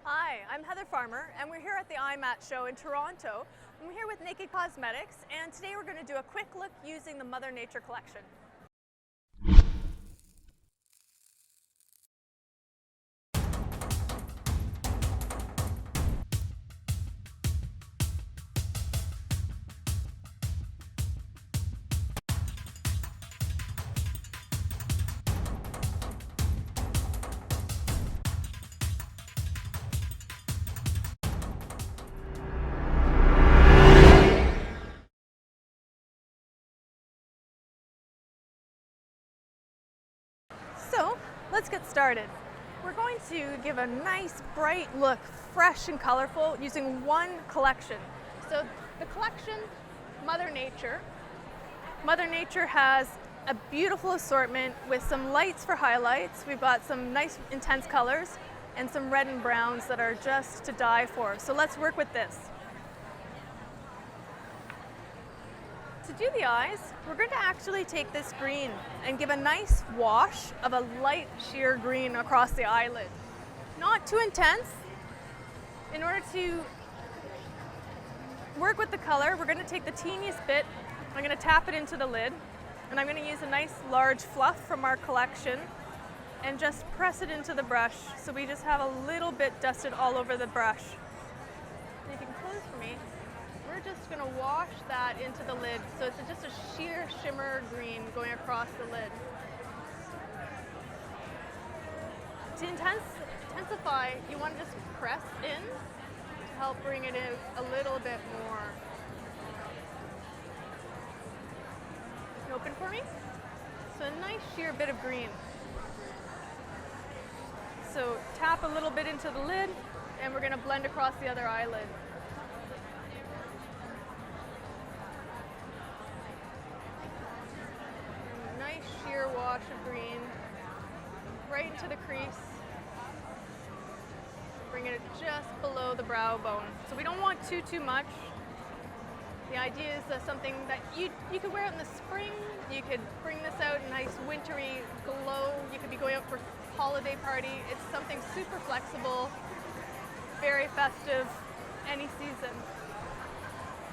Hi, I'm Heather Farmer, and we're here at the IMAT show in Toronto. I'm here with Naked Cosmetics, and today we're going to do a quick look using the Mother Nature collection. So, let's get started. We're going to give a nice, bright look, fresh and colorful, using one collection. So, the collection, Mother Nature. Mother Nature has a beautiful assortment with some lights for highlights. We've got some nice, intense colors and some red and browns that are just to die for. So, let's work with this. To do the eyes, we're going to actually take this green and give a nice wash of a light sheer green across the eyelid. Not too intense. In order to work with the color, we're going to take the teeniest bit, I'm going to tap it into the lid, and I'm going to use a nice large fluff from our collection and just press it into the brush so we just have a little bit dusted all over the brush. And you can close for me. We're just going to wash that into the lid, so it's just a sheer shimmer green going across the lid. To intensify, you want to just press in to help bring it in a little bit more. Can you open for me? So a nice sheer bit of green. So tap a little bit into the lid, and we're going to blend across the other eyelid. Sheer wash of green right into the crease. Bring it just below the brow bone. So we don't want too much. The idea is something that you could wear it in the spring. You could bring this out in a nice wintry glow. You could be going out for a holiday party. It's something super flexible, very festive, any season.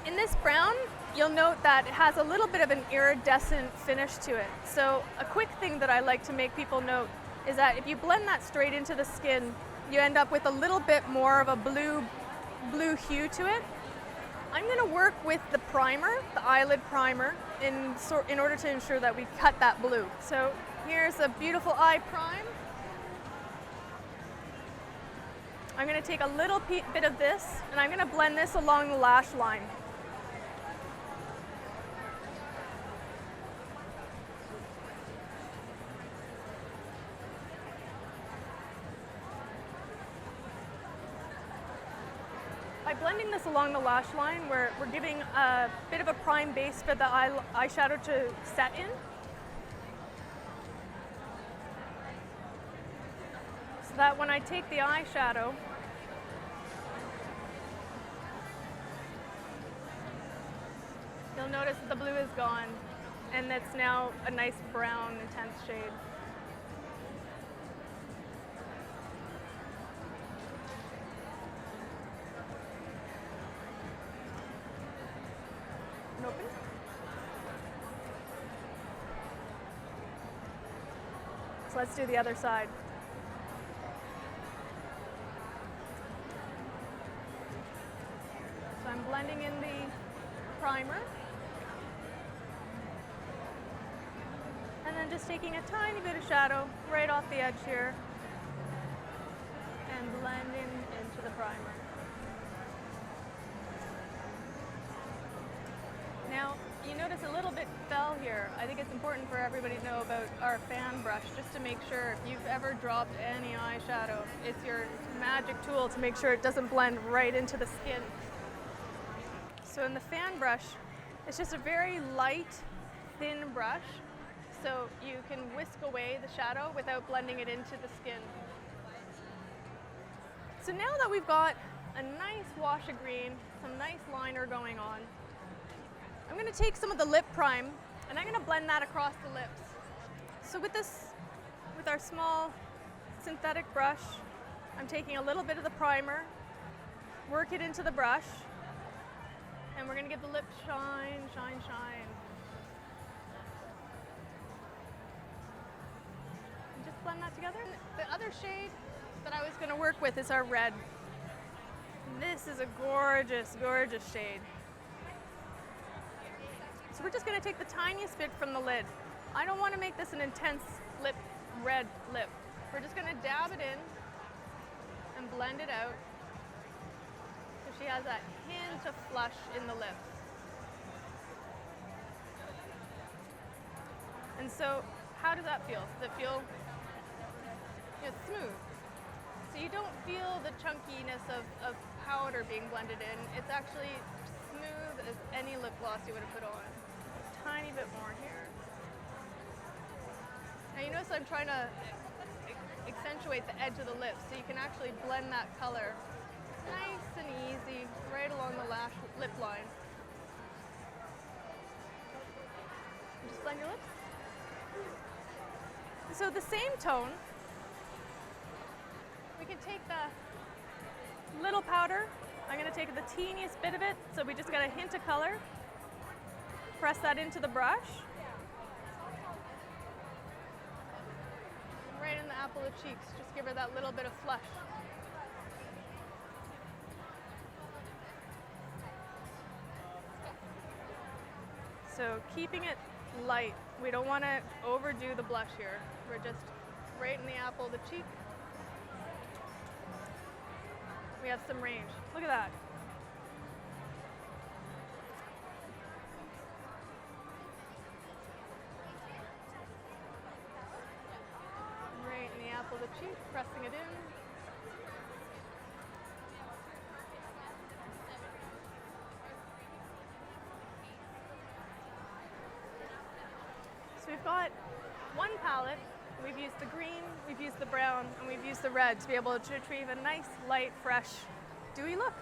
In this brown, you'll note that it has a little bit of an iridescent finish to it. So a quick thing that I like to make people note is that if you blend that straight into the skin, you end up with a little bit more of a blue hue to it. I'm going to work with the primer, the eyelid primer, in order to ensure that we cut that blue. So here's a beautiful eye prime. I'm going to take a little bit of this, and I'm going to blend this along the lash line. By blending this along the lash line, we're giving a bit of a prime base for the eyeshadow to set in. So that when I take the eyeshadow, you'll notice that the blue is gone, and it's now a nice brown, intense shade. Open. So let's do the other side. So I'm blending in the primer, and then just taking a tiny bit of shadow right off the edge here and blending into the primer. Now, you notice a little bit fell here. I think it's important for everybody to know about our fan brush, just to make sure if you've ever dropped any eyeshadow, it's your magic tool to make sure it doesn't blend right into the skin. So in the fan brush, it's just a very light, thin brush, so you can whisk away the shadow without blending it into the skin. So now that we've got a nice wash of green, some nice liner going on, I'm going to take some of the lip prime and I'm going to blend that across the lips. So with our small synthetic brush, I'm taking a little bit of the primer, work it into the brush, and we're gonna give the lip shine, shine, shine. And just blend that together. The other shade that I was gonna work with is our red. This is a gorgeous, gorgeous shade. So we're just gonna take the tiniest bit from the lid. I don't wanna make this an intense lip, red lip. We're just gonna dab it in and blend it out. So she has that hint of flush in the lip. And so, how does that feel? Does it feel smooth? So you don't feel the chunkiness of powder being blended in. It's actually smooth as any lip gloss you would have put on. A tiny bit more here. Now you notice I'm trying to accentuate the edge of the lip so you can actually blend that color nice and easy right along the lash lip line. And just blend your lips. So the same tone, we can take the little powder. I'm going to take the teeniest bit of it, so we just got a hint of color. Press that into the brush. Right in the apple of cheeks, just give her that little bit of flush. So keeping it light. We don't want to overdo the blush here. We're just right in the apple of the cheek. We have some range. Look at that. Right in the apple of the cheek, pressing it in. So we've got one palette. We've used the green, we've used the brown, and we've used the red to be able to retrieve a nice, light, fresh, dewy look.